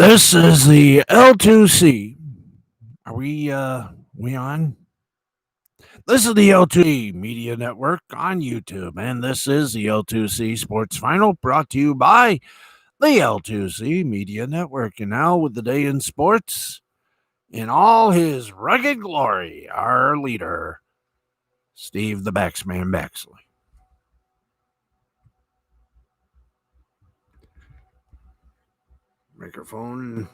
This is the L2C. Are we on? This is the L2C Media Network on YouTube, and this is the L2C Sports Final brought to you by the L2C Media Network. And now, with the day in sports, in all his rugged glory, our leader, Steve the Baxman Baxley. Microphone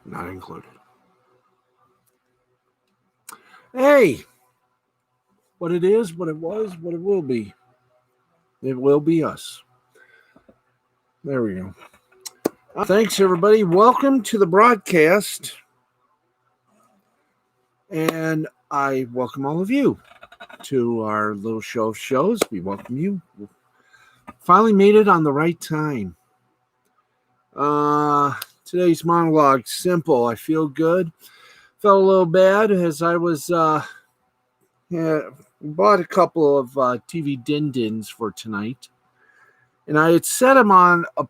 not included. Hey, what it is, what it was, what it will be. It will be us. There we go. Thanks, everybody. Welcome to the broadcast. And I welcome all of you to our little show of shows. We welcome you. Finally made it on the right time. Today's monologue, simple. I feel good. Felt a little bad as I was bought a couple of TV din-dins for tonight, and I had set them on a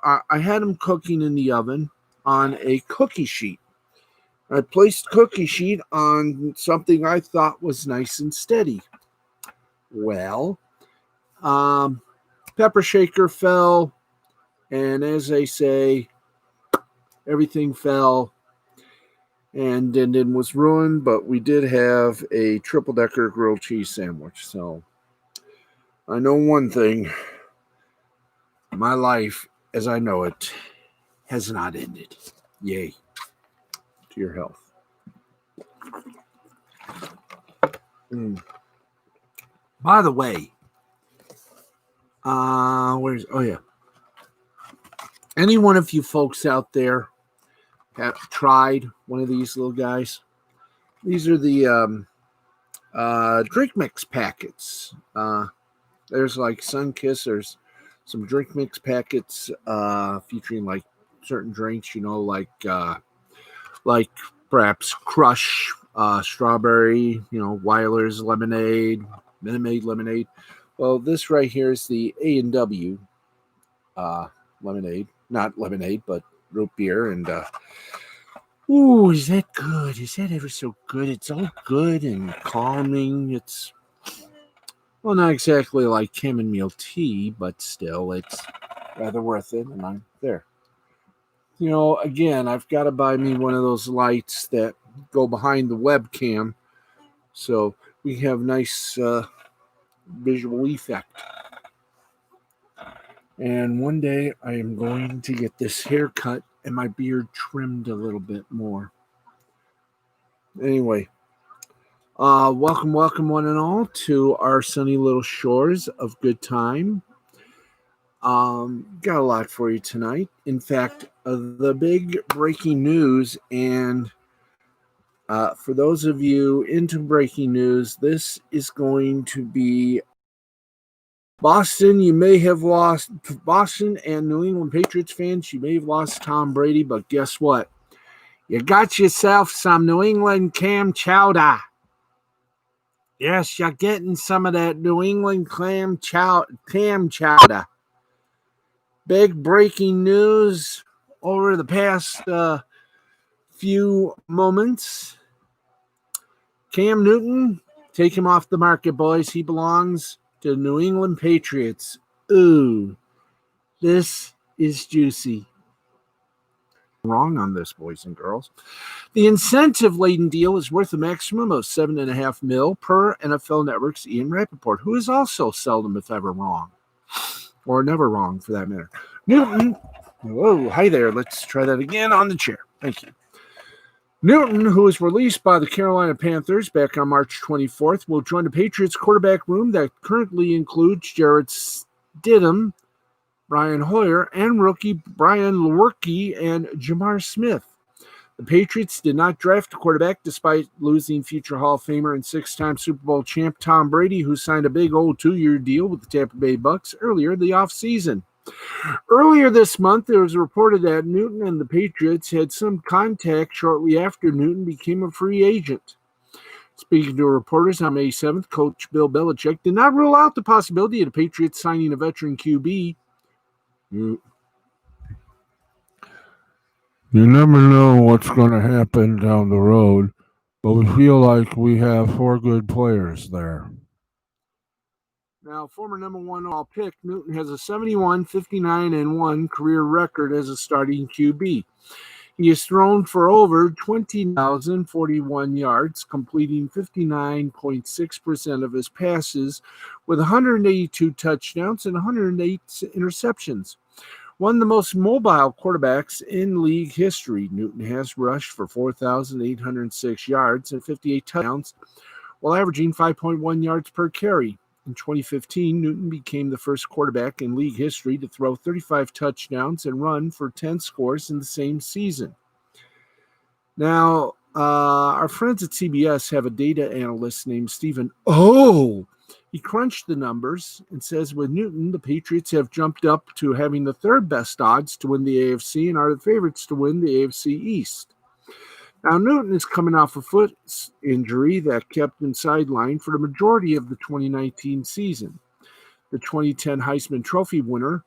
I had them cooking in the oven on a cookie sheet. I placed cookie sheet on something I thought was nice and steady. Well, pepper shaker fell, and as they say, everything fell. And din was ruined, but we did have a triple-decker grilled cheese sandwich. So I know one thing. My life, as I know it, has not ended. Yay. To your health. By the way, any one of you folks out there have tried one of these little guys? These are the drink mix packets. There's like Sunkist. There's some drink mix packets featuring like certain drinks, like perhaps Crush, strawberry, Weiler's lemonade, Minute Maid lemonade. Well, this right here is the A&W lemonade, not lemonade, but root beer. And ooh, is that good? Is that ever so good? It's all good and calming. It's, well, not exactly like chamomile tea, but still, it's rather worth it. And I'm there. Again, I've got to buy me one of those lights that go behind the webcam so we have nice visual effect. And one day I am going to get this haircut and my beard trimmed a little bit more. Anyway, welcome one and all to our sunny little shores of good time. Got a lot for you tonight. In fact, the big breaking news, and for those of you into breaking news, this is going to be Boston. You may have lost Boston and New England Patriots fans. You may have lost Tom Brady, but guess what? You got yourself some New England clam chowder. Yes, you're getting some of that New England clam chowder. Big breaking news over the past few moments. Cam Newton, take him off the market, boys. He belongs to the New England Patriots. Ooh, this is juicy. Wrong on this, boys and girls. The incentive-laden deal is worth a maximum of $7.5 million per NFL Network's Ian Rappaport, who is also seldom, if ever, wrong. Or never wrong, for that matter. Newton, whoa, hi there. Let's try that again on the chair. Thank you. Newton, who was released by the Carolina Panthers back on March 24th, will join the Patriots quarterback room that currently includes Jarrett Stidham, Brian Hoyer, and rookie Brian Lewerke and Jamar Smith. The Patriots did not draft a quarterback despite losing future Hall of Famer and six-time Super Bowl champ Tom Brady, who signed a big old 2-year deal with the Tampa Bay Bucks earlier in the offseason. Earlier this month, it was reported that Newton and the Patriots had some contact shortly after Newton became a free agent. Speaking to reporters on May 7th, Coach Bill Belichick did not rule out the possibility of the Patriots signing a veteran QB. You never know what's going to happen down the road, but we feel like we have four good players there. Now, former number one overall pick, Newton has a 71, 59, and 1 career record as a starting QB. He has thrown for over 20,041 yards, completing 59.6% of his passes with 182 touchdowns and 108 interceptions. One of the most mobile quarterbacks in league history, Newton has rushed for 4,806 yards and 58 touchdowns, while averaging 5.1 yards per carry. In 2015, Newton became the first quarterback in league history to throw 35 touchdowns and run for 10 scores in the same season. Now, our friends at CBS have a data analyst named Stephen O. He crunched the numbers and says with Newton, the Patriots have jumped up to having the third best odds to win the AFC and are the favorites to win the AFC East. Now, Newton is coming off a foot injury that kept him sidelined for the majority of the 2019 season. The 2010 Heisman Trophy winner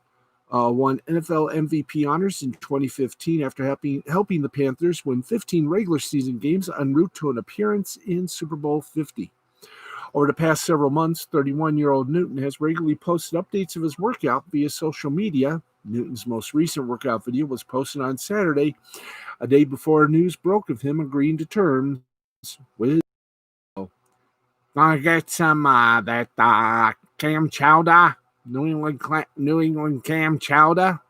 won NFL MVP honors in 2015 after helping the Panthers win 15 regular season games en route to an appearance in Super Bowl 50. Over the past several months, 31-year-old Newton has regularly posted updates of his workout via social media. Newton's most recent workout video was posted on Saturday, a day before news broke of him agreeing to terms with gonna get some that clam chowder, New England clam chowder.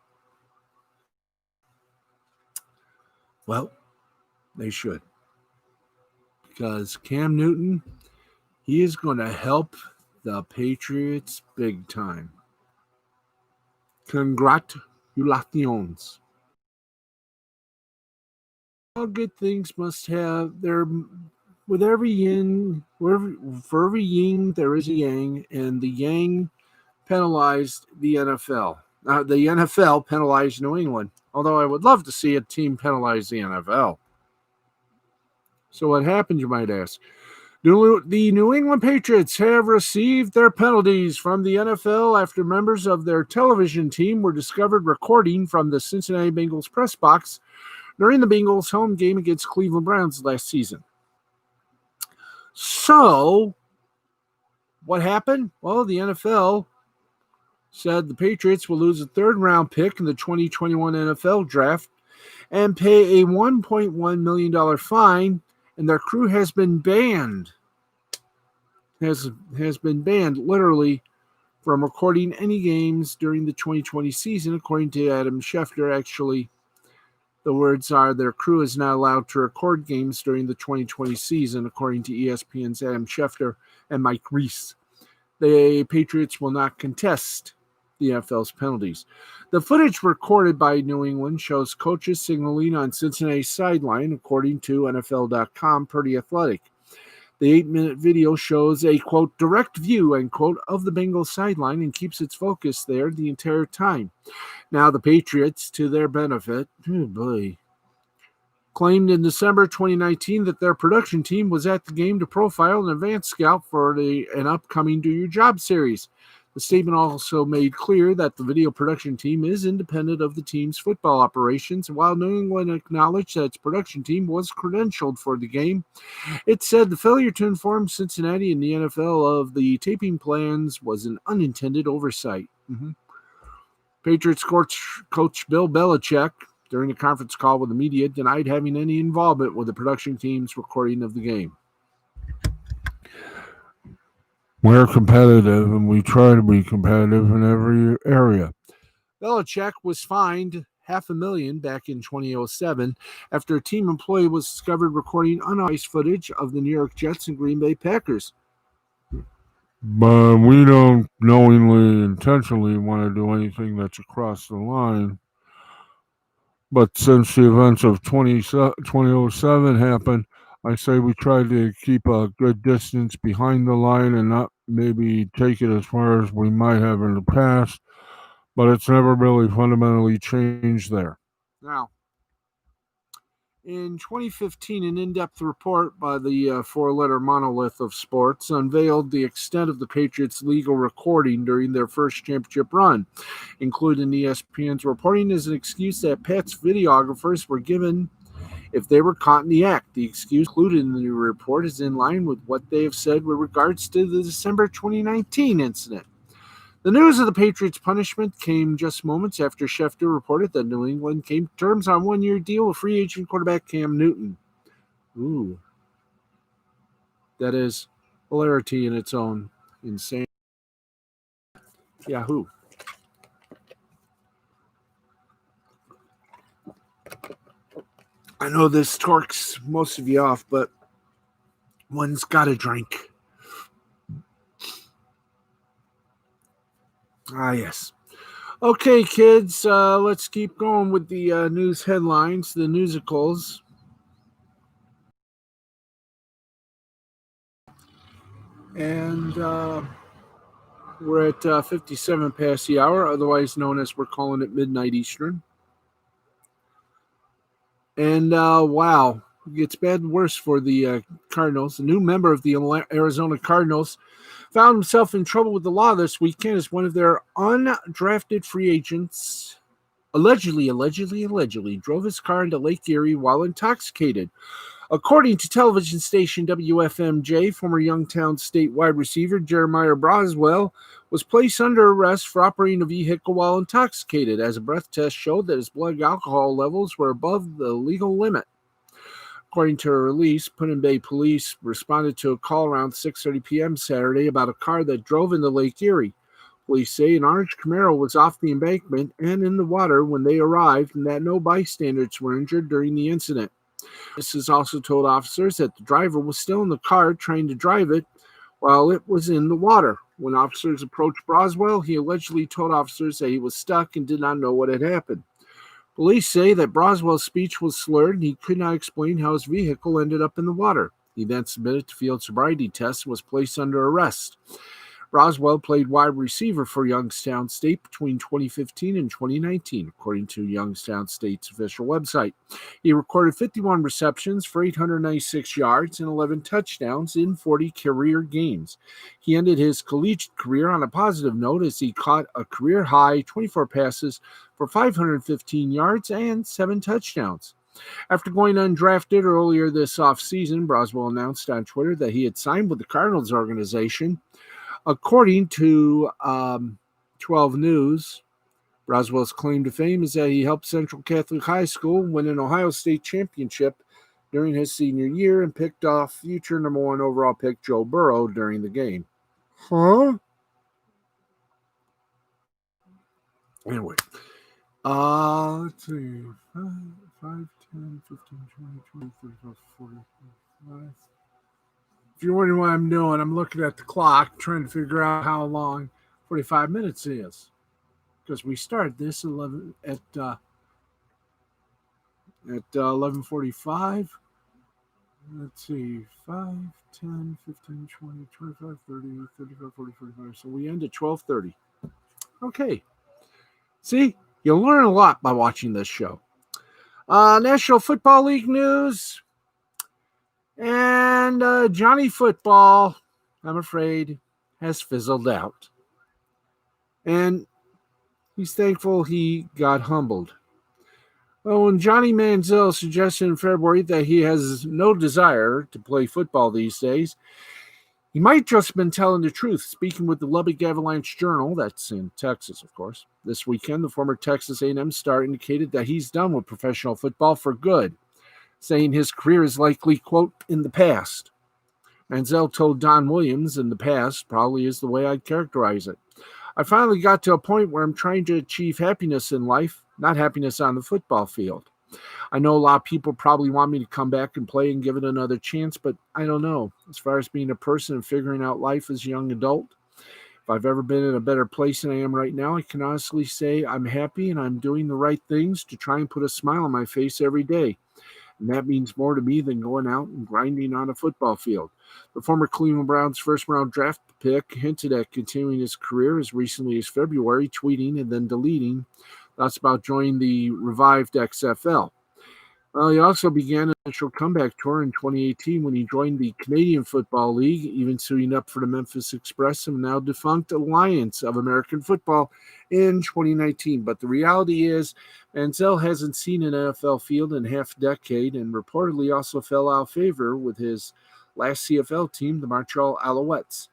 Well, they should, because Cam Newton, he is going to help the Patriots big time. Congratulations. All good things must have their with every yin, for every yin there is a yang, and the yang penalized the NFL. The NFL penalized New England, although I would love to see a team penalize the NFL. So what happened, you might ask? The New England Patriots have received their penalties from the NFL after members of their television team were discovered recording from the Cincinnati Bengals press box during the Bengals' home game against Cleveland Browns last season. So, what happened? Well, the NFL said the Patriots will lose a third-round pick in the 2021 NFL Draft and pay a $1.1 million fine, and their crew has been banned. Has been banned, literally, from recording any games during the 2020 season, according to Adam Schefter. Actually, the words are, their crew is not allowed to record games during the 2020 season, according to ESPN's Adam Schefter and Mike Reese. The Patriots will not contest the NFL's penalties. The footage recorded by New England shows coaches signaling on Cincinnati's sideline, according to NFL.com, per The Athletic. The 8-minute video shows a, quote, direct view, end quote, of the Bengals sideline and keeps its focus there the entire time. Now, the Patriots, to their benefit, claimed in December 2019 that their production team was at the game to profile an advanced scout for an upcoming Do Your Job series. The statement also made clear that the video production team is independent of the team's football operations. While New England acknowledged that its production team was credentialed for the game, it said the failure to inform Cincinnati and the NFL of the taping plans was an unintended oversight. Patriots coach Bill Belichick, during a conference call with the media, denied having any involvement with the production team's recording of the game. We're competitive, and we try to be competitive in every area. Belichick was fined $500,000 back in 2007 after a team employee was discovered recording unauthorized footage of the New York Jets and Green Bay Packers. But we don't knowingly, intentionally want to do anything that's across the line. But since the events of 2007 happened, I say we try to keep a good distance behind the line and not maybe take it as far as we might have in the past, but it's never really fundamentally changed there. Now, In 2015, an in-depth report by the four-letter monolith of sports unveiled the extent of the Patriots' legal recording during their first championship run, including ESPN's reporting as an excuse that Pat's videographers were given if they were caught in the act. The excuse included in the new report is in line with what they have said with regards to the December 2019 incident. The news of the Patriots' punishment came just moments after Schefter reported that New England came to terms on a one-year deal with free agent quarterback Cam Newton. Ooh. That is hilarity in its own. Insane. Yahoo. I know this torques most of you off, but one's got a drink. Ah, yes. Okay, kids, let's keep going with the news headlines, the newsicals. And we're at 57 past the hour, otherwise known as we're calling it midnight Eastern. And wow, it gets bad and worse for the Cardinals. A new member of the Arizona Cardinals found himself in trouble with the law this weekend as one of their undrafted free agents allegedly drove his car into Lake Erie while intoxicated. According to television station WFMJ, former Youngstown State wide receiver Jeremiah Broswell was placed under arrest for operating a vehicle while intoxicated, as a breath test showed that his blood alcohol levels were above the legal limit. According to a release, Put-in-Bay police responded to a call around 6:30 p.m. Saturday about a car that drove into Lake Erie. Police say an orange Camaro was off the embankment and in the water when they arrived, and that no bystanders were injured during the incident. This has also told officers that the driver was still in the car trying to drive it while it was in the water. When officers approached Broswell, he allegedly told officers that he was stuck and did not know what had happened. Police say that Broswell's speech was slurred and he could not explain how his vehicle ended up in the water. He then submitted to field sobriety tests and was placed under arrest. Broswell played wide receiver for Youngstown State between 2015 and 2019, according to Youngstown State's official website. He recorded 51 receptions for 896 yards and 11 touchdowns in 40 career games. He ended his collegiate career on a positive note as he caught a career-high 24 passes for 515 yards and 7 touchdowns. After going undrafted earlier this offseason, Broswell announced on Twitter that he had signed with the Cardinals organization. According to 12 News, Broswell's claim to fame is that he helped Central Catholic High School win an Ohio State championship during his senior year and picked off future number 1 overall pick Joe Burrow during the game. Huh? Anyway, let's see. 5, 10, 15, 20, 20, 35, 40, 45. If you're wondering what I'm doing, I'm looking at the clock, trying to figure out how long 45 minutes is. Because we started this at 11:45. Let's see, 5, 10, 15, 20, 25, 30, 35, 40, 45. So we end at 12:30. Okay. See, you'll learn a lot by watching this show. National Football League news. And Johnny Football, I'm afraid, has fizzled out. And he's thankful he got humbled. Well, when Johnny Manziel suggested in February that he has no desire to play football these days, he might just have been telling the truth. Speaking with the Lubbock Avalanche Journal, that's in Texas, of course, this weekend, the former Texas A&M star indicated that he's done with professional football for good, saying his career is likely, quote, in the past. Manziel told Don Williams, in the past probably is the way I'd characterize it. I finally got to a point where I'm trying to achieve happiness in life, not happiness on the football field. I know a lot of people probably want me to come back and play and give it another chance, but I don't know. As far as being a person and figuring out life as a young adult, if I've ever been in a better place than I am right now, I can honestly say I'm happy and I'm doing the right things to try and put a smile on my face every day. And that means more to me than going out and grinding on a football field. The former Cleveland Browns first-round draft pick hinted at continuing his career as recently as February, tweeting and then deleting thoughts about joining the revived XFL. Well, he also began a national comeback tour in 2018 when he joined the Canadian Football League, even suiting up for the Memphis Express and now defunct Alliance of American Football in 2019. But the reality is, Manziel hasn't seen an NFL field in half a decade and reportedly also fell out of favor with his last CFL team, the Montreal Alouettes.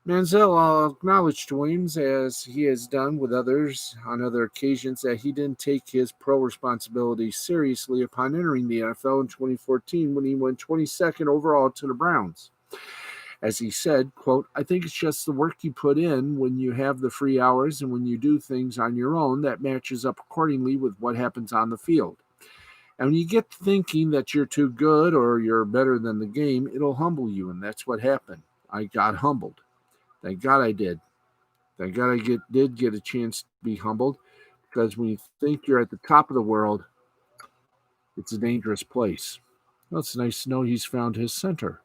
Manziel acknowledged to Williams, as he has done with others on other occasions, that he didn't take his pro responsibilities seriously upon entering the NFL in 2014 when he went 22nd overall to the Browns. As he said, quote, I think it's just the work you put in when you have the free hours and when you do things on your own that matches up accordingly with what happens on the field. And when you get thinking that you're too good or you're better than the game, it'll humble you, and that's what happened. I got humbled. Thank God I did. Thank God I did get a chance to be humbled, because when you think you're at the top of the world, it's a dangerous place. Well, it's nice to know he's found his center.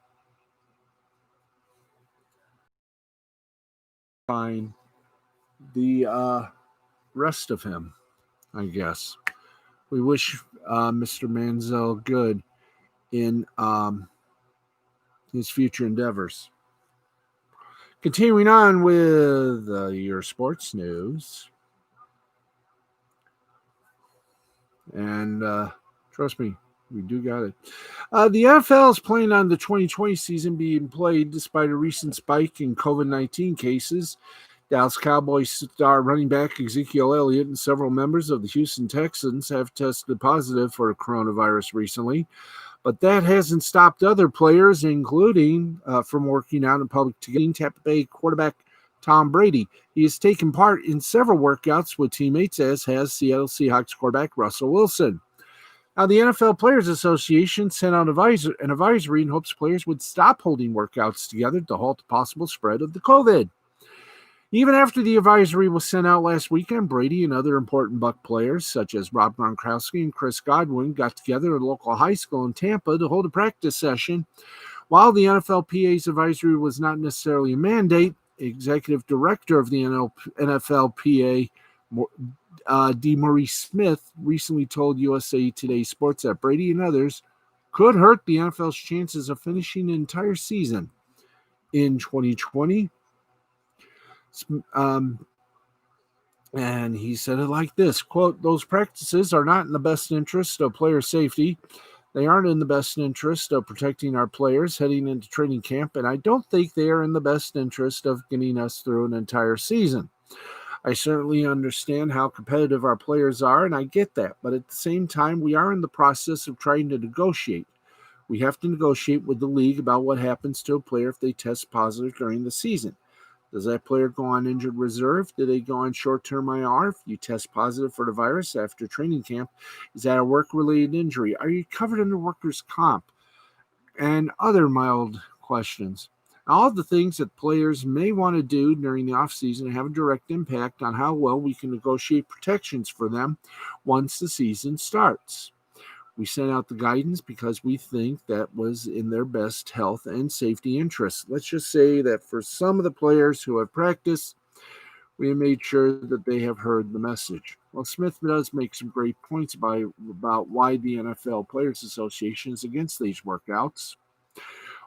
Find the rest of him, I guess. We wish Mr. Manziel good in his future endeavors. Continuing on with your sports news. And trust me, we do got it. The NFL is planning on the 2020 season being played despite a recent spike in COVID-19 cases. Dallas Cowboys star running back Ezekiel Elliott and several members of the Houston Texans have tested positive for coronavirus recently, but that hasn't stopped other players, including from working out in public together. Tampa Bay quarterback Tom Brady. He has taken part in several workouts with teammates, as has Seattle Seahawks quarterback Russell Wilson. Now, the NFL Players Association sent out an advisory in hopes players would stop holding workouts together to halt the possible spread of the COVID. Even after the advisory was sent out last weekend, Brady and other important Buck players, such as Rob Gronkowski and Chris Godwin, got together at a local high school in Tampa to hold a practice session. While the NFLPA's advisory was not necessarily a mandate, executive director of the NFLPA, DeMaurice Smith, recently told USA Today Sports that Brady and others could hurt the NFL's chances of finishing an entire season in 2020. And he said it like this, quote, those practices are not in the best interest of player safety. They aren't in the best interest of protecting our players heading into training camp, and I don't think they are in the best interest of getting us through an entire season. I certainly understand how competitive our players are, and I get that. But at the same time, we are in the process of trying to negotiate. We have to negotiate with the league about what happens to a player if they test positive during the season. Does that player go on injured reserve? Do they go on short-term IR if you test positive for the virus after training camp? Is that a work-related injury? Are you covered under workers' comp? And other mild questions. All of the things that players may want to do during the offseason have a direct impact on how well we can negotiate protections for them once the season starts. We sent out the guidance because we think that was in their best health and safety interests. Let's just say that for some of the players who have practiced, we made sure that they have heard the message. Well, Smith does make some great points about why the NFL Players Association is against these workouts.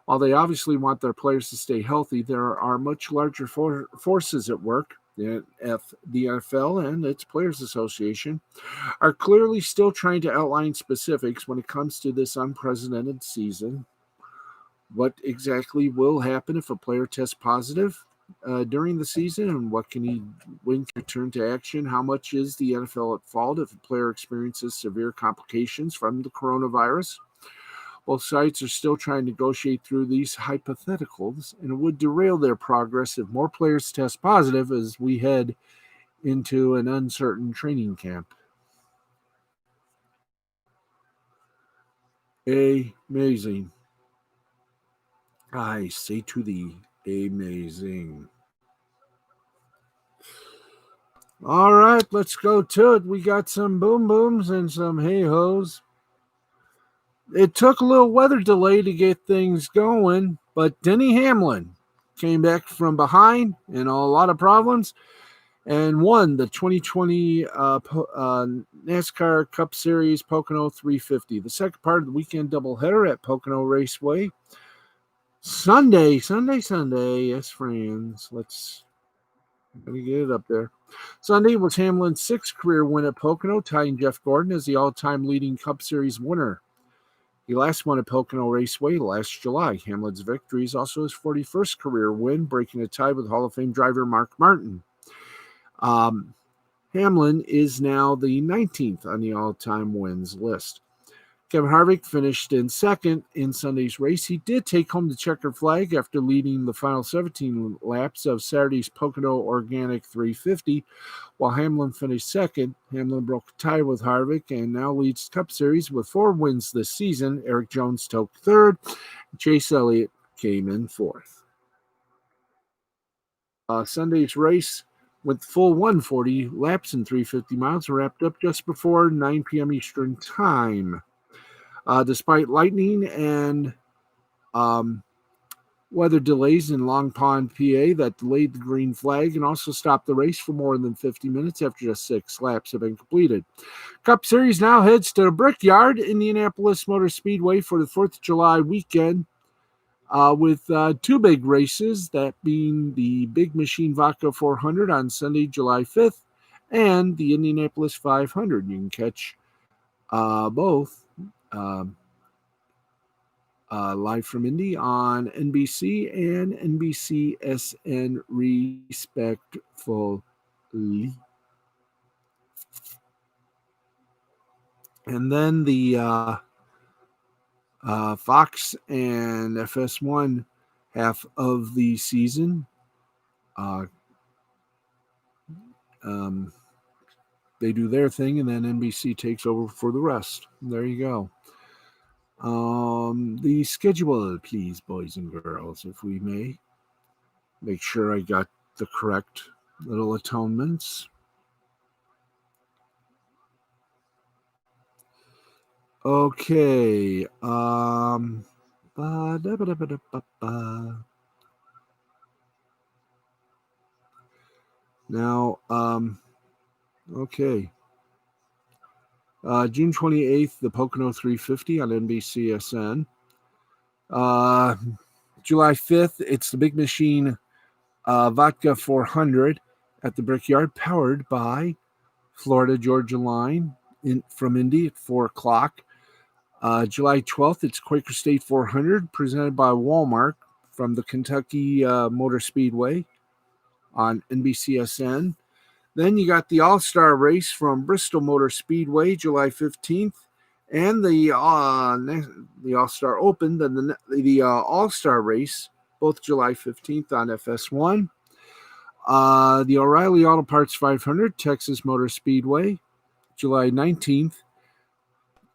While they obviously want their players to stay healthy, there are much larger forces at work. The NFL and its Players Association are clearly still trying to outline specifics when it comes to this unprecedented season. What exactly will happen if a player tests positive during the season, and when can he return to action? How much is the NFL at fault if a player experiences severe complications from the coronavirus? Both sides are still trying to negotiate through these hypotheticals, and it would derail their progress if more players test positive as we head into an uncertain training camp. Amazing. I say to thee, amazing. All right, let's go to it. We got some boom booms and some hey ho's. It took a little weather delay to get things going, but Denny Hamlin came back from behind and a lot of problems and won the 2020 NASCAR Cup Series Pocono 350. The second part of the weekend doubleheader at Pocono Raceway. Sunday. Yes, friends. Let's get it up there. Sunday was Hamlin's sixth career win at Pocono, tying Jeff Gordon as the all-time leading Cup Series winner. He last won at Pocono Raceway last July. Hamlin's victory is also his 41st career win, breaking a tie with Hall of Fame driver Mark Martin. Hamlin is now the 19th on the all-time wins list. Kevin Harvick finished in second in Sunday's race. He did take home the checkered flag after leading the final 17 laps of Saturday's Pocono Organic 350, while Hamlin finished second. Hamlin broke a tie with Harvick and now leads the Cup Series with 4 wins this season. Eric Jones took third. Chase Elliott came in fourth. Sunday's race with full 140 laps and 350 miles wrapped up just before 9 p.m. Eastern Time. Despite lightning and weather delays in Long Pond, PA, that delayed the green flag and also stopped the race for more than 50 minutes after just 6 laps have been completed. Cup Series now heads to the Brickyard, Indianapolis Motor Speedway for the 4th of July weekend with 2 big races, that being the Big Machine Vodka 400 on Sunday, July 5th, and the Indianapolis 500. You can catch both live from Indy on NBC and NBCSN, respectfully. And then the Fox and FS1 half of the season, they do their thing, and then NBC takes over for the rest. There you go. The schedule, please, boys and girls, if we may. Make sure I got the correct little atonements. Okay. Now, okay. June 28th, the Pocono 350 on NBCSN. July 5th, it's the Big Machine Vodka 400 at the Brickyard, powered by Florida Georgia Line from Indy at 4 o'clock. July 12th, it's Quaker State 400 presented by Walmart from the Kentucky Motor Speedway on NBCSN. Then you got the All-Star Race from Bristol Motor Speedway, July 15th, and the All-Star Open, then the All-Star Race, both July 15th on FS1. The O'Reilly Auto Parts 500, Texas Motor Speedway, July 19th.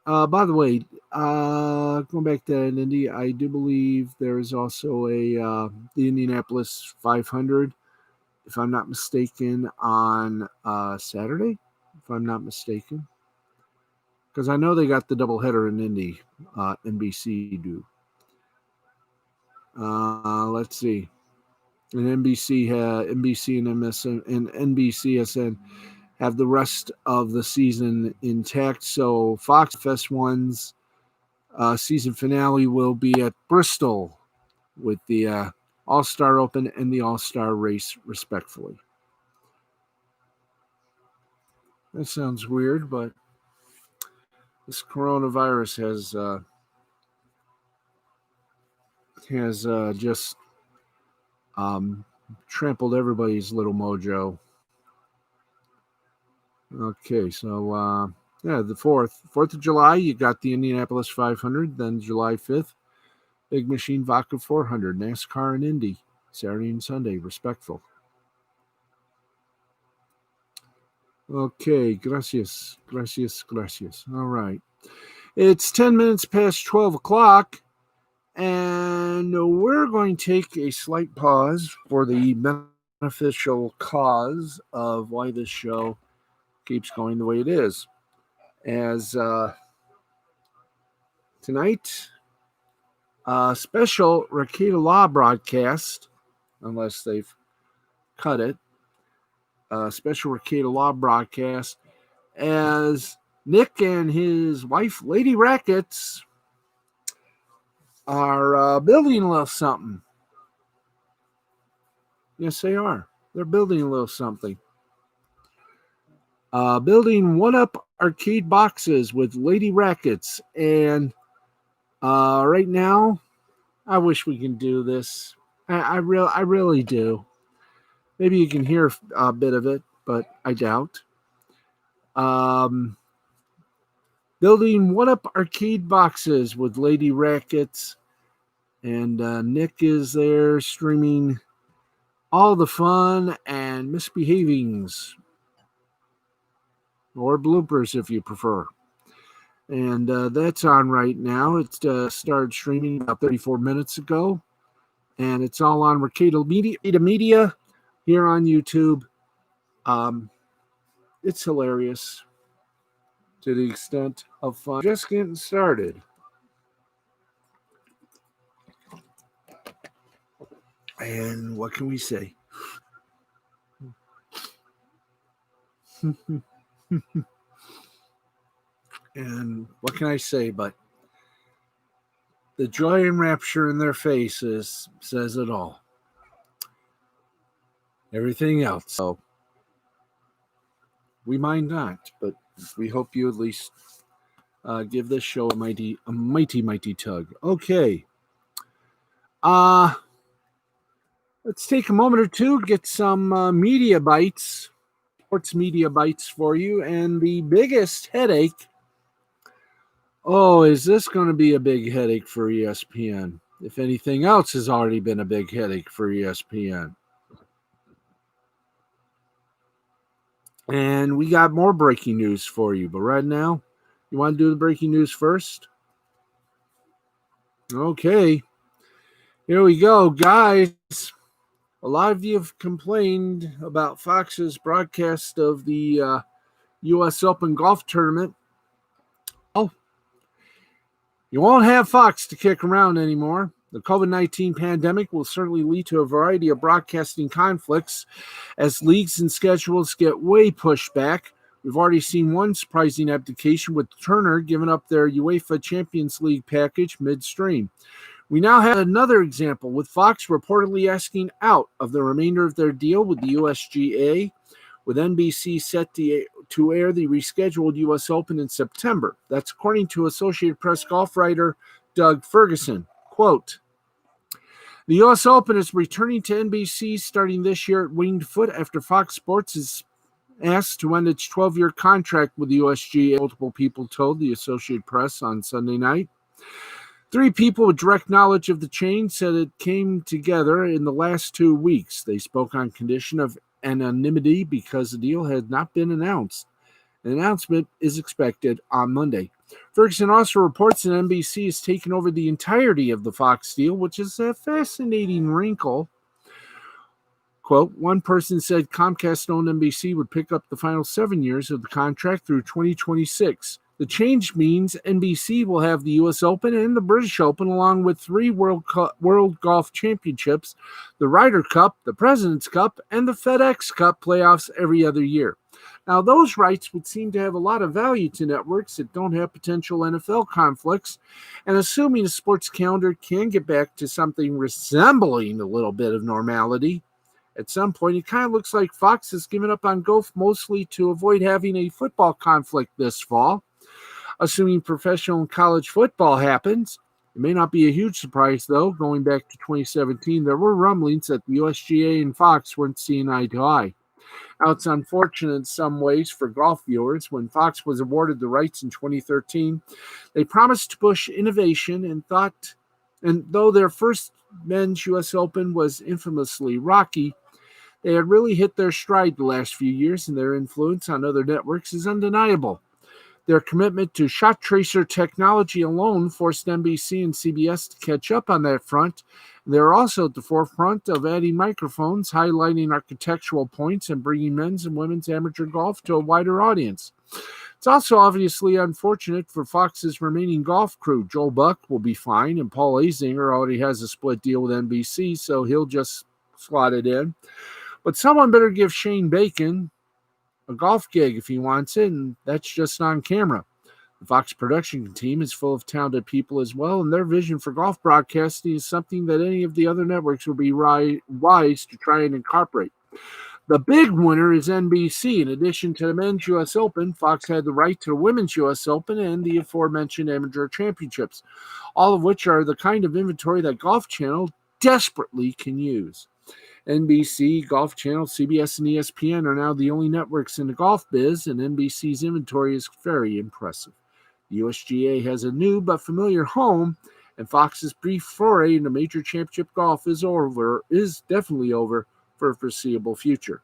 By the way, going back to Indy, I do believe there is also the Indianapolis 500, if I'm not mistaken, on Saturday, if I'm not mistaken. Because I know they got the doubleheader in Indy, NBC do. Let's see. And NBC and MSN and NBCSN have the rest of the season intact. So Fox FS1's season finale will be at Bristol with the All-Star Open and the All-Star Race, respectively. That sounds weird, but this coronavirus has just trampled everybody's little mojo. Okay, so the 4th of July, you got the Indianapolis 500, then July 5th, Big Machine Vodka 400, NASCAR and Indy, Saturday and Sunday, respectful. Okay, gracias. All right. It's 10 minutes past 12 o'clock, and we're going to take a slight pause for the beneficial cause of why this show keeps going the way it is. As tonight, special Rekieta Law broadcast, unless they've cut it, special Ricada Law broadcast as Nick and his wife, Lady Rackets, are building a little something. Yes, they are. They're building a little something. Building one-up arcade boxes with Lady Rackets. And right now, I wish we can do this. I really do. Maybe you can hear a bit of it, but I doubt. Building one-up arcade boxes with Lady Rackets. And Nick is there streaming all the fun and misbehavings, or bloopers if you prefer. And that's on right now. It started streaming about 34 minutes ago. And it's all on Ricada Media here on YouTube. It's hilarious to the extent of fun. Just getting started. And what can we say? And what can I say but the joy and rapture in their faces says it all. Everything else, so we mind not, but we hope you at least give this show a mighty tug. Okay. Let's take a moment or two, get some media bites, sports media bites for you. And the biggest headache, is this going to be a big headache for ESPN? If anything else has already been a big headache for ESPN. And we got more breaking news for you. But right now, you want to do the breaking news first? Okay. Here we go, guys. A lot of you have complained about Fox's broadcast of the U.S. Open golf tournament. Oh, you won't have Fox to kick around anymore. The COVID-19 pandemic will certainly lead to a variety of broadcasting conflicts as leagues and schedules get way pushed back. We've already seen one surprising abdication with Turner giving up their UEFA Champions League package midstream. We now have another example with Fox reportedly asking out of the remainder of their deal with the USGA, with NBC set to air the rescheduled U.S. Open in September. That's according to Associated Press golf writer Doug Ferguson. Quote, the U.S. Open is returning to NBC starting this year at Winged Foot after Fox Sports is asked to end its 12-year contract with the USGA, multiple people told the Associated Press on Sunday night. 3 people with direct knowledge of the change said it came together in the last 2 weeks. They spoke on condition of anonymity because the deal had not been announced. An announcement is expected on Monday. Ferguson also reports that NBC has taken over the entirety of the Fox deal, which is a fascinating wrinkle. Quote, one person said Comcast-owned NBC would pick up the final 7 years of the contract through 2026. The change means NBC will have the U.S. Open and the British Open, along with 3 World Golf Championships, the Ryder Cup, the President's Cup, and the FedEx Cup playoffs every other year. Now, those rights would seem to have a lot of value to networks that don't have potential NFL conflicts, and assuming the sports calendar can get back to something resembling a little bit of normality, at some point, it kind of looks like Fox has given up on golf mostly to avoid having a football conflict this fall. Assuming professional and college football happens, it may not be a huge surprise, though. Going back to 2017, there were rumblings that the USGA and Fox weren't seeing eye to eye. Now, it's unfortunate in some ways for golf viewers. When Fox was awarded the rights in 2013, they promised to push innovation and though their first men's U.S. Open was infamously rocky, they had really hit their stride the last few years, and their influence on other networks is undeniable. Their commitment to shot tracer technology alone forced NBC and CBS to catch up on that front. They're also at the forefront of adding microphones, highlighting architectural points, and bringing men's and women's amateur golf to a wider audience. It's also obviously unfortunate for Fox's remaining golf crew. Joel Buck will be fine, and Paul Azinger already has a split deal with NBC, so he'll just slot it in. But someone better give Shane Bacon a golf gig if he wants it, and that's just on camera. The Fox production team is full of talented people as well, and their vision for golf broadcasting is something that any of the other networks would be wise to try and incorporate. The big winner is NBC. In addition to the men's U.S. Open, Fox had the right to the women's U.S. Open and the aforementioned amateur championships, all of which are the kind of inventory that Golf Channel desperately can use. NBC, Golf Channel, CBS, and ESPN are now the only networks in the golf biz, and NBC's inventory is very impressive. The USGA has a new but familiar home, and Fox's brief foray into major championship golf is definitely over for a foreseeable future.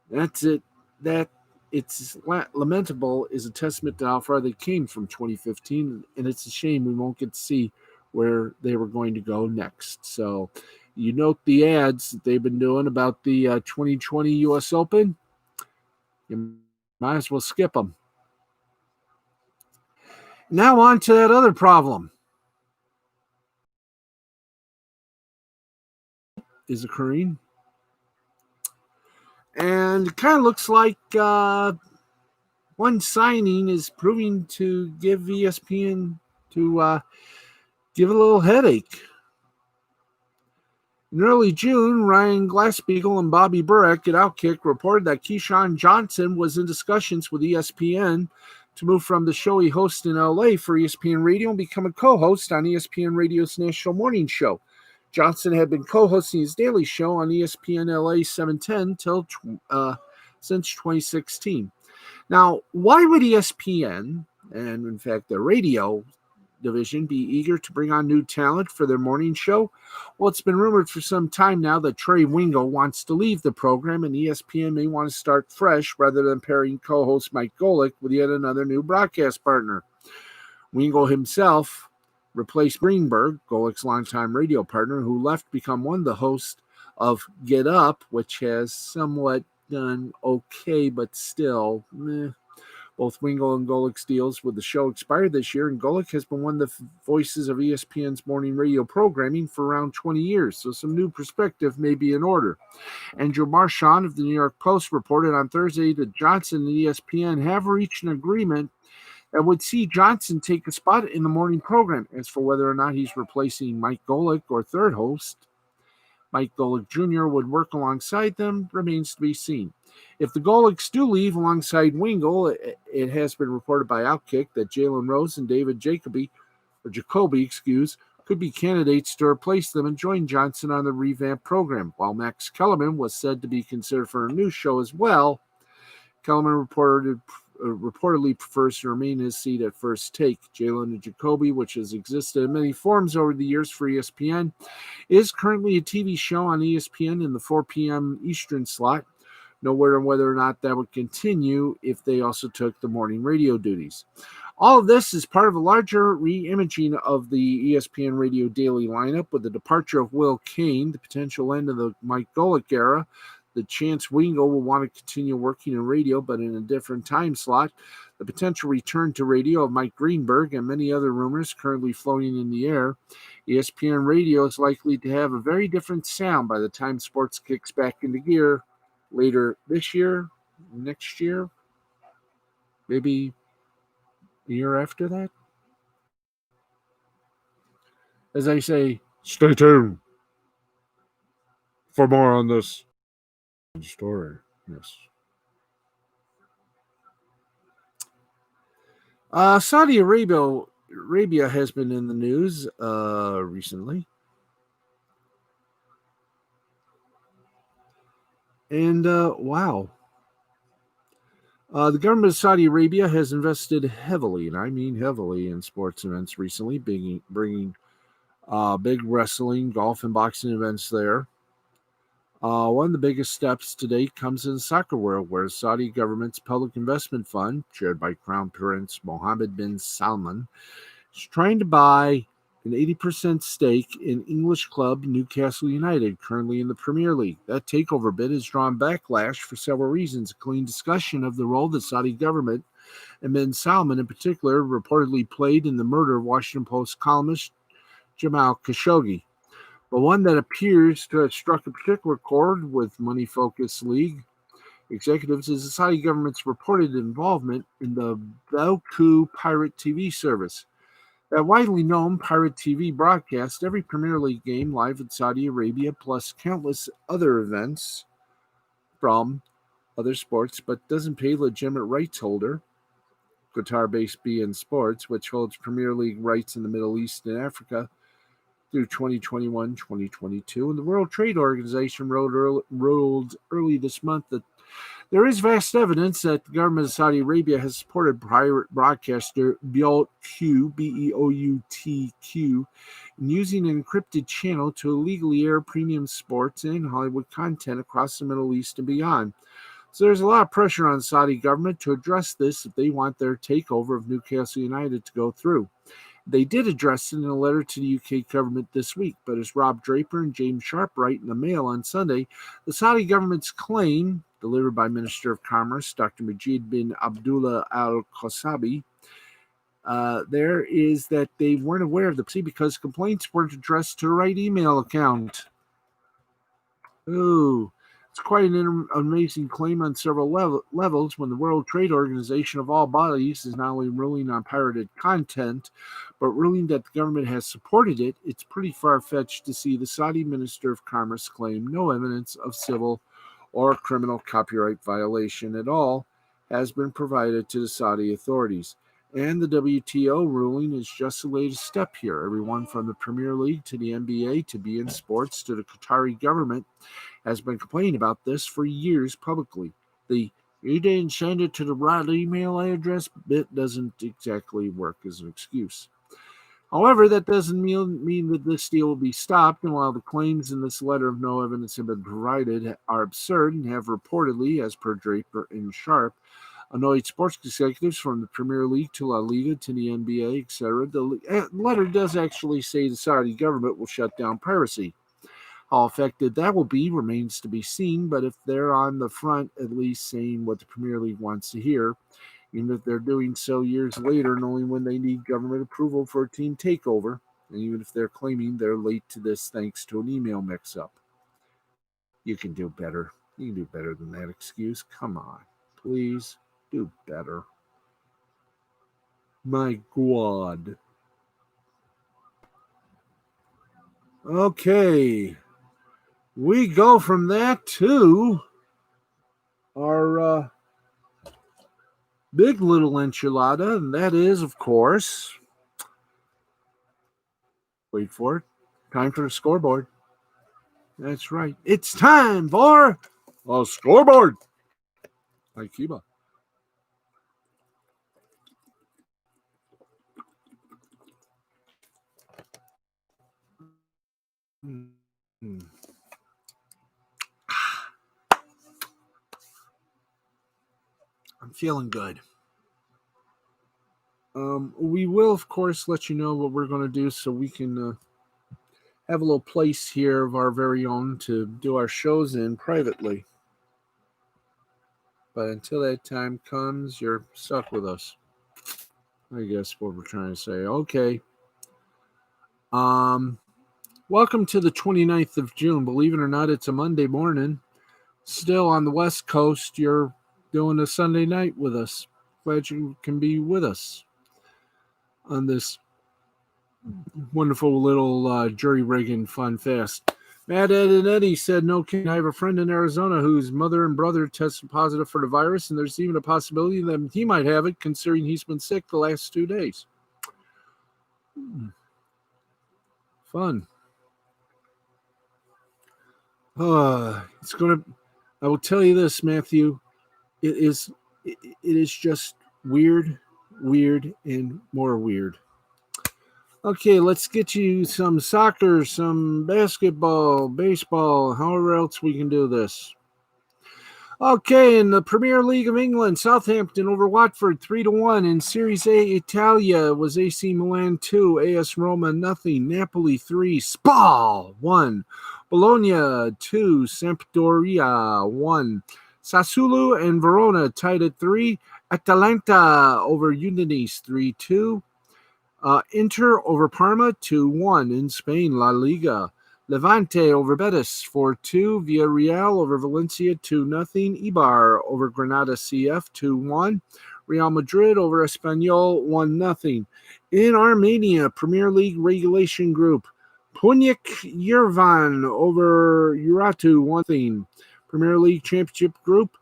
That's it. That it's lamentable is a testament to how far they came from 2015, and it's a shame we won't get to see where they were going to go next. So you note the ads that they've been doing about the 2020 U.S. Open. You might as well skip them. Now on to that other problem. Is occurring. And it kind of looks like one signing is proving to give ESPN to give a little headache. In early June, Ryan Glasspiegel and Bobby Burek at Outkick reported that Keyshawn Johnson was in discussions with ESPN to move from the show he hosts in LA for ESPN Radio and become a co-host on ESPN Radio's National Morning Show. Johnson had been co-hosting his daily show on ESPN LA 710 since 2016. Now, why would ESPN, and in fact the radio division, be eager to bring on new talent for their morning show? Well, it's been rumored for some time now that Trey Wingo wants to leave the program, and ESPN may want to start fresh rather than pairing co-host Mike Golick with yet another new broadcast partner. Wingo himself replaced Greenberg, Golick's longtime radio partner, who left to become one of the hosts of Get Up, which has somewhat done okay, but still meh. Both Wingo and Golick's deals with the show expired this year, and Golick has been one of the voices of ESPN's morning radio programming for around 20 years, so some new perspective may be in order. Andrew Marchand of the New York Post reported on Thursday that Johnson and ESPN have reached an agreement that would see Johnson take a spot in the morning program. As for whether or not he's replacing Mike Golick or third host Mike Golick Jr. would work alongside them remains to be seen. If the Golicks do leave alongside Wingo, it has been reported by Outkick that Jalen Rose and David Jacoby could be candidates to replace them and join Johnson on the revamped program. While Max Kellerman was said to be considered for a new show as well, Kellerman reportedly prefers to remain in his seat at First Take. Jalen and Jacoby, which has existed in many forms over the years for ESPN, is currently a TV show on ESPN in the 4 p.m. Eastern slot. No word on whether or not that would continue if they also took the morning radio duties. All of this is part of a larger re-imaging of the ESPN Radio Daily lineup with the departure of Will Cain, the potential end of the Mike Golick era, the chance Wingo will want to continue working in radio but in a different time slot, the potential return to radio of Mike Greenberg, and many other rumors currently floating in the air. ESPN Radio is likely to have a very different sound by the time sports kicks back into gear later this year, next year, maybe a year after that. As I say, stay tuned for more on this story. Yes. Saudi Arabia has been in the news recently. And wow. The government of Saudi Arabia has invested heavily, and I mean heavily, in sports events recently, bringing big wrestling, golf, and boxing events there. One of the biggest steps to date comes in the soccer world, where the Saudi government's public investment fund, chaired by Crown Prince Mohammed bin Salman, is trying to buy an 80% stake in English club Newcastle United, currently in the Premier League. That takeover bid has drawn backlash for several reasons, including discussion of the role the Saudi government and bin Salman in particular reportedly played in the murder of Washington Post columnist Jamal Khashoggi. but one that appears to have struck a particular chord with money-focused league executives is the Saudi government's reported involvement in the L2C pirate TV service. That widely known pirate TV broadcasts every Premier League game live in Saudi Arabia, plus countless other events from other sports, but doesn't pay legitimate rights holder, Qatar-based BN Sports, which holds Premier League rights in the Middle East and Africa through 2021-2022. And the World Trade Organization ruled early this month that there is vast evidence that the government of Saudi Arabia has supported pirate broadcaster Beoutq, Beoutq, in using an encrypted channel to illegally air premium sports and Hollywood content across the Middle East and beyond. So there's a lot of pressure on the Saudi government to address this if they want their takeover of Newcastle United to go through. They did address it in a letter to the UK government this week, but as Rob Draper and James Sharp write in the Mail on Sunday, the Saudi government's claim, delivered by Minister of Commerce Dr. Majid bin Abdullah al-Qasabi, there is that they weren't aware of the policy because complaints weren't addressed to the right email account. Ooh. It's quite an amazing claim on several levels when the World Trade Organization of all bodies is not only ruling on pirated content, but ruling that the government has supported it. It's pretty far-fetched to see the Saudi Minister of Commerce claim no evidence of civil or criminal copyright violation at all has been provided to the Saudi authorities. And the WTO ruling is just the latest step here. Everyone from the Premier League to the NBA to BN Sports to the Qatari government has been complaining about this for years publicly. The "you didn't send it to the right email address" bit doesn't exactly work as an excuse. However, that doesn't mean that this deal will be stopped, and while the claims in this letter of no evidence have been provided are absurd and have reportedly, as per Draper and Sharp, annoyed sports executives from the Premier League to La Liga to the NBA, etc., the letter does actually say the Saudi government will shut down piracy. How effective that will be remains to be seen, but if they're on the front at least saying what the Premier League wants to hear, even if they're doing so years later, knowing when they need government approval for a team takeover, and even if they're claiming they're late to this thanks to an email mix-up. You can do better. You can do better than that excuse. Come on. Please do better. My God. Okay. We go from that to our big little enchilada, and that is, of course, wait for it, time for the scoreboard. That's right. It's time for a scoreboard. By Kiba. I'm feeling good. We will, of course, let you know what we're going to do so we can have a little place here of our very own to do our shows in privately. But until that time comes, you're stuck with us. I guess what we're trying to say. Okay. Welcome to the 29th of June. Believe it or not, it's a Monday morning. Still on the West Coast, you're doing a Sunday night with us. Glad you can be with us on this wonderful little jury rigging fun fest. Matt, Ed, and Eddie said, no kidding. I have a friend in Arizona whose mother and brother tested positive for the virus, and there's even a possibility that he might have it, considering he's been sick the last 2 days. Fun. It's going to, I will tell you this, Matthew, it is just weird, and more weird. Okay, let's get you some soccer, some basketball, baseball, however else we can do this. Okay, in the Premier League of England, Southampton over Watford 3-1. In Series A, Italia was AC Milan 2, AS Roma nothing, Napoli 3, Spal 1, Bologna 2, Sampdoria 1, Sassuolo and Verona tied at 3, Atalanta over Udinese 3-2. Inter over Parma 2-1 in Spain, La Liga. Levante over Betis 4-2. Villarreal over Valencia 2-0. Eibar over Granada CF 2-1. Real Madrid over Espanyol 1-0. In Armenia, Premier League regulation group, Punjak Yerevan over Uratu 1-0. Premier League championship group,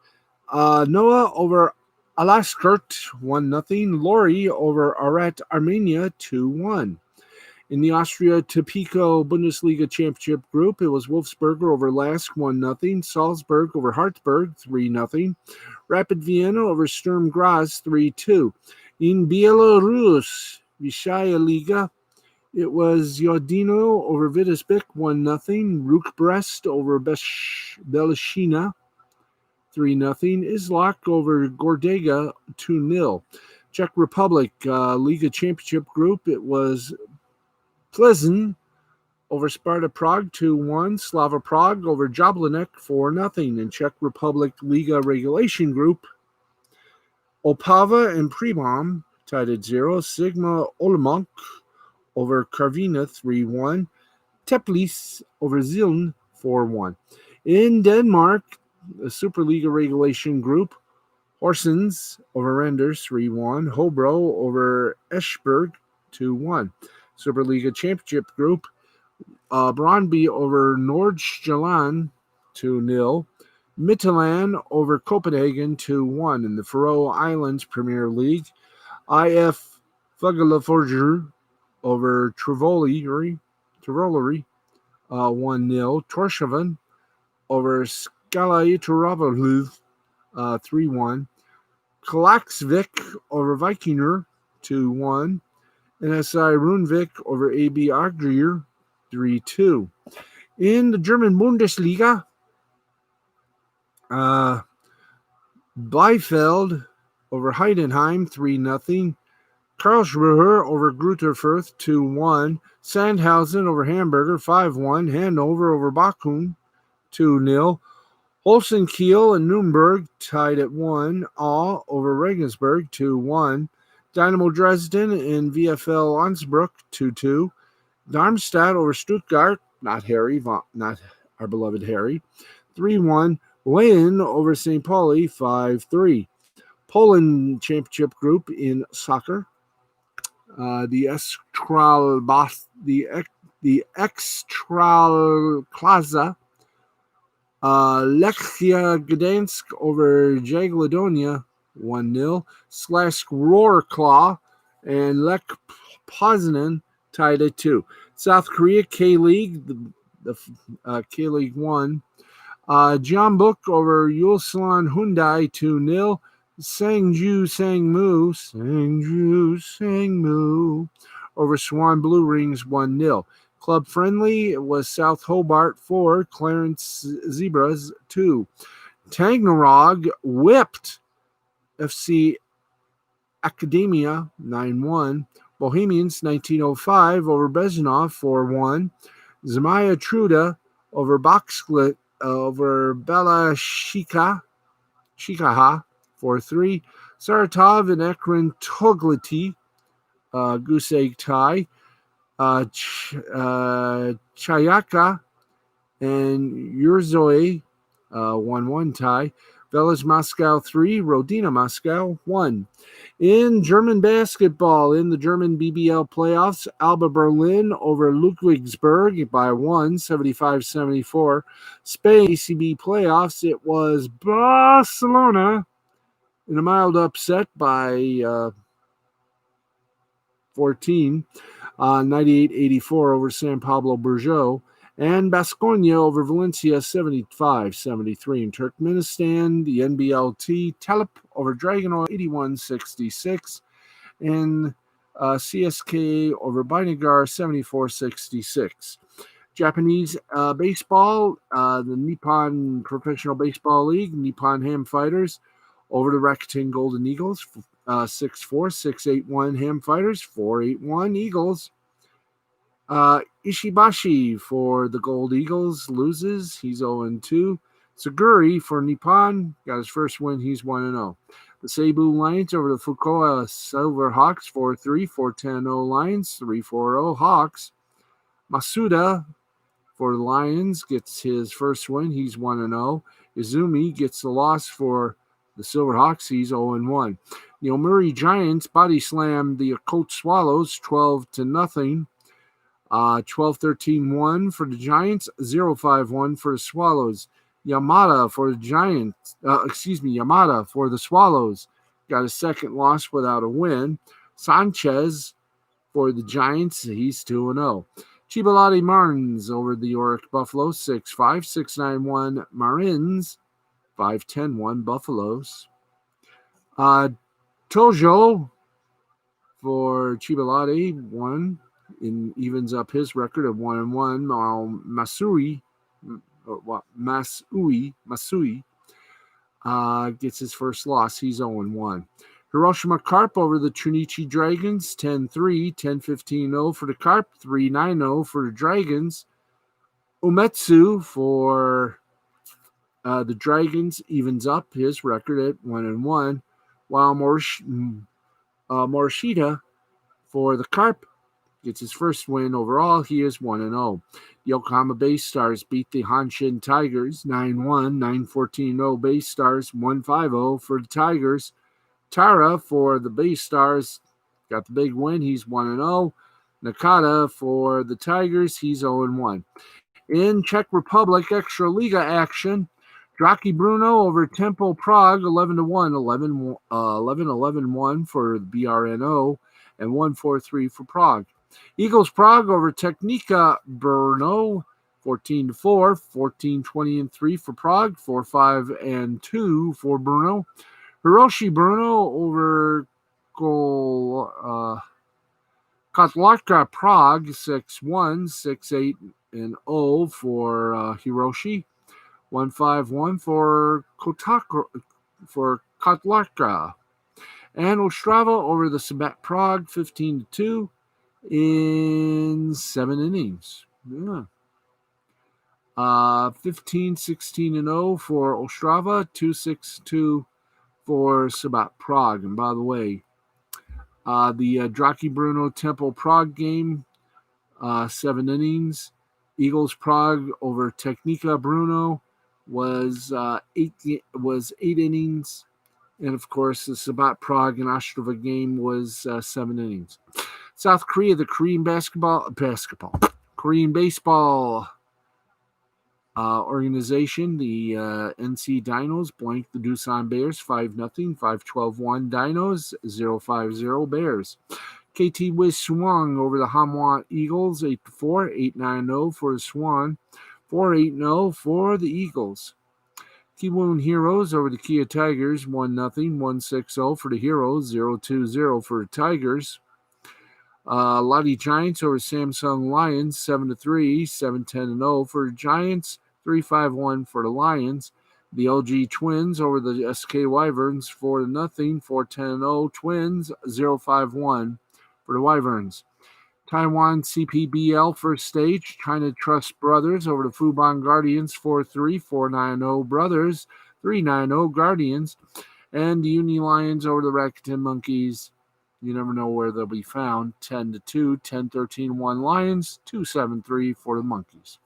Noah over Alaskert 1-0. Lori over Arat Armenia 2-1. In the Austria Tipico Bundesliga Championship Group, it was Wolfsberger over Lask 1-0, Salzburg over Hartberg 3-0, Rapid Vienna over Sturm Graz 3-2. In Belarus, Vysshaya Liga, it was Yodino over Vitebsk 1-0, Ruk Brest over Belishina 3-0, Islak over Gordega 2-0. Czech Republic Liga Championship Group, it was Plzeň over Sparta Prague 2-1, Slava Prague over Jablonec 4-0. In Czech Republic Liga Regulation Group, Opava and Pribom tied at 0, Sigma Olomouc over Karvina 3-1, Teplice over Ziln 4-1. In Denmark, the Superliga Regulation Group, Horsens over Renders 3-1, Hobro over Esbjerg 2-1. Superliga Championship Group, Brøndby over Nordsjælland 2-0. Midtjylland over Copenhagen 2-1. In the Faroe Islands Premier League, IF Fuglafjørður over Trevoli 1-0. Tórshavn over Skálafjørður 3-1. Klaksvik over Vikingur 2-1. NSI Runvik over AB Agder 3-2. In the German Bundesliga, Bielefeld over Heidenheim 3-0. Karlsruhe over Greuther Fürth 2-1. Sandhausen over Hamburger 5-1. Hanover over Bochum 2-0. Holstein Kiel and Nuremberg tied at 1. All over Regensburg 2-1. Dynamo Dresden and VfL Osnabrück 2-2. Darmstadt over Stuttgart, not our beloved Harry, 3-1. Wien over St. Pauli 5-3. Poland Championship Group in soccer, the Ekstraklasa, Lechia Gdansk over Jagiellonia 1-0. Slask Wrocław and Lech Poznan tied at 2. South Korea K-League, the K-League 1. Jeonbuk over Ulsan Hyundai 2-0. Sangju over Swan Blue Rings 1-0. Club friendly was South Hobart 4, Clarence Zebras 2. Taganrog whipped FC Academia 9-1. Bohemians 1905 over Bezhnov 4-1. Zmaya Truda over Boxklit over Balashikaha 4-3. Saratov and Ekran Togliti goose egg tie. Chayaka and Yurzoi 1-1 tie. Velez Moscow 3, Rodina Moscow 1. In German basketball, in the German BBL playoffs, Alba Berlin over Ludwigsburg by 1, 75-74. Spain ACB playoffs, it was Barcelona in a mild upset by 14, 98-84 over San Pablo Burgos. And Baskonia over Valencia 75-73. In Turkmenistan, the NBLT Talep over Dragonoy 81-66. And CSK over Binagar 74-66. Japanese baseball, the Nippon Professional Baseball League, Nippon Ham Fighters over the Rakuten Golden Eagles 6-4, 6-8-1 Ham Fighters, 4-8-1 Eagles. Ishibashi for the Gold Eagles loses. He's 0-2. Saguri for Nippon got his first win. He's 1-0. The Seibu Lions over the Fukuoka Silver Hawks 4-3, 4-10-0 Lions, 3-4-0 Hawks. Masuda for the Lions gets his first win. He's 1-0. Izumi gets the loss for the Silverhawks. He's 0-1. The Omuri Giants body slammed the Occult Swallows 12-0. 12-13-1 for the Giants, 0-5-1 for the Swallows. Yamada for the Giants, Yamada for the Swallows got a second loss without a win. Sanchez for the Giants, he's 2-0. Chibalati Martins over the Yorick Buffalo, 6-5, 6-9-1 Marins, 5-10-1 Buffaloes. Tojo for Chibalati, 1. And evens up his record of 1-1. Masui gets his first loss. He's 0-1. Hiroshima Carp over the Chunichi Dragons, 10-3, 10-15-0 for the Carp, 3-9-0 for the Dragons. Umetsu for the Dragons evens up his record at 1-1, while Morishita for the Carp gets his first win overall. He is 1-0. The Yokohama Bay Stars beat the Hanshin Tigers 9-1, 9-14-0 Bay Stars, 1-5-0 for the Tigers. Tara for the Bay Stars got the big win. He's 1-0. Nakata for the Tigers. He's 0-1. In Czech Republic Extra Liga action, Draki Bruno over Tempo Prague 11-1, 11-1 for the BRNO, and 1-4-3 for Prague. Eagles Prague over Technika Brno 14-4, 14-20-3 for Prague, 4-5-2 for Brno. Hiroshi Bruno over Kotlatka Prague 6-1, 6-8-0 for Hiroshi, 1-5-1 for Kotlatka. And Ostrava over the Sabat Prague 15-2 in 7 innings. Yeah. 15-16-0 for Ostrava, 2-6-2 for Sabat Prague. And by the way, the Draki Bruno Temple Prague game, 7 innings. Eagles Prague over Technika Bruno was 8 innings. And of course, the Sabat Prague and Ostrava game was 7 innings. South Korea, the Korean Korean baseball organization, the NC Dinos blanked the Doosan Bears 5-0, 5-12-1 Dinos, 0-5-0 Bears. KT Wiz swung over the Hamwon Eagles 8-4, 8-9-0 for the Swan, 4-8-0 for the Eagles. Kiwoon Heroes over the Kia Tigers 1-0, 1-6-0 for the Heroes, 0-2-0 for the Tigers. Lottie Giants over Samsung Lions 7-3, 7-10-0 for the Giants, 3-5-1 for the Lions. The LG Twins over the SK Wyverns 4-0, 4-10-0 Twins, 0-5-1 for the Wyverns. Taiwan CPBL first stage, China Trust Brothers over the Fubon Guardians 4-3, 4-9-0 Brothers, 3-9-0 Guardians. And the Uni Lions over the Rakuten Monkeys. You never know where they'll be found. 10-2, 10-13-1 Lions, 2-7-3 for the Monkeys.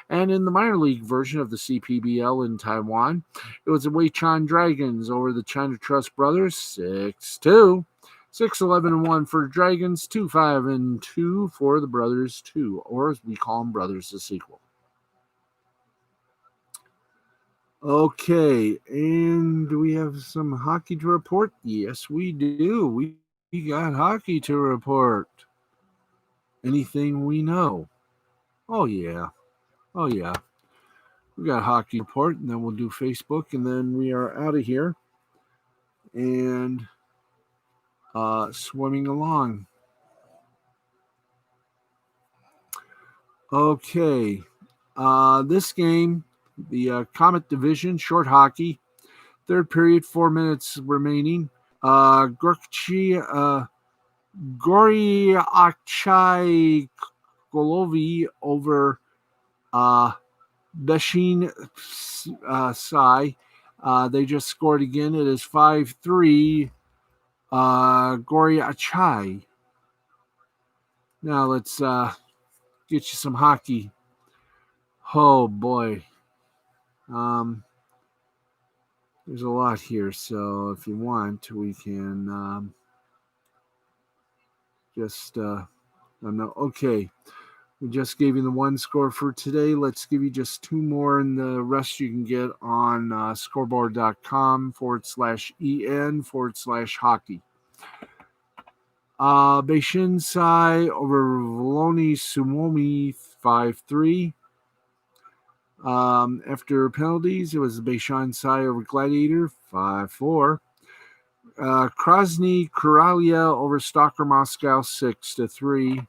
And in the minor league version of the CPBL in Taiwan, it was the Weichan Dragons over the China Trust Brothers, 6-2. 6-11-1 for the Dragons, 2-5-2 for the Brothers 2, or as we call them, Brothers the sequel. Okay, and do we have some hockey to report? Yes, we do. We got hockey to report. Anything we know? Oh, yeah. We got hockey report, and then we'll do Facebook, and then we are out of here. And swimming along. Okay. This game, the Comet Division, short hockey, third period, 4 minutes remaining. Goriachai Golovi over Beshin Sai. They just scored again. It is 5-3 Goriachai. Now let's get you some hockey. Oh boy. There's a lot here, so if you want, we can just no. Okay, we just gave you the one score for today. Let's give you just two more, and the rest you can get on scoreboard.com/en/hockey. Beishinsai over Voloni Suomi 5-3. After penalties, it was Beishinsai over Gladiator 5-4. Krasny Kuralia over Stalker Moscow 6-3.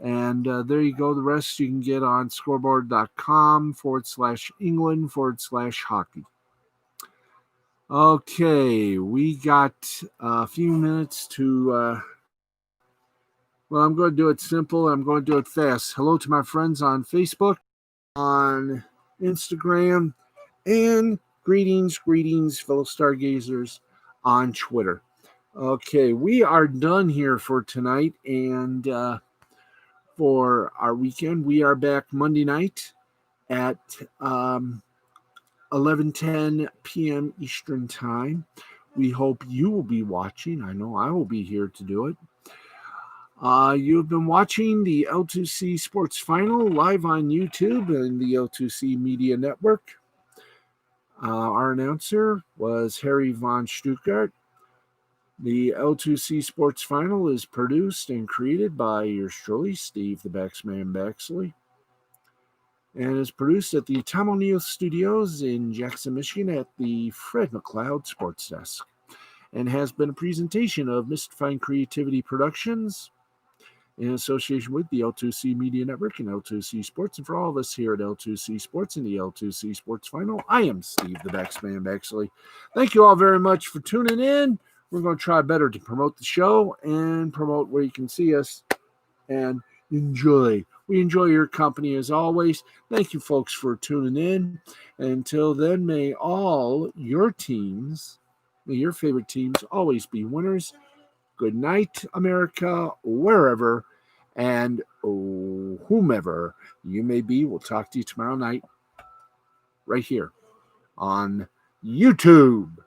And there you go. The rest you can get on scoreboard.com/England/hockey. Okay, we got a few minutes to. Well, I'm going to do it simple. I'm going to do it fast. Hello to my friends on Facebook, on Instagram, and greetings, fellow stargazers on Twitter. Okay, we are done here for tonight, and for our weekend, we are back Monday night at 11:10 p.m. Eastern Time. We hope you will be watching. I know I will be here to do it. You've been watching the L2C Sports Final live on YouTube and the L2C Media Network. Our announcer was Harry von Stuttgart. The L2C Sports Final is produced and created by yours truly, Steve the Baxman Baxley, and is produced at the Tom O'Neill Studios in Jackson, Michigan at the Fred McLeod Sports Desk, and has been a presentation of Mystifying Creativity Productions in association with the L2C Media Network and L2C Sports. And for all of us here at L2C Sports and the L2C Sports Final, I am Steve the Baxman Baxley. Thank you all very much for tuning in. We're going to try better to promote the show and promote where you can see us and enjoy. We enjoy your company as always. Thank you, folks, for tuning in. And until then, may all your teams, may your favorite teams always be winners. Good night, America, wherever and whomever you may be. We'll talk to you tomorrow night right here on YouTube.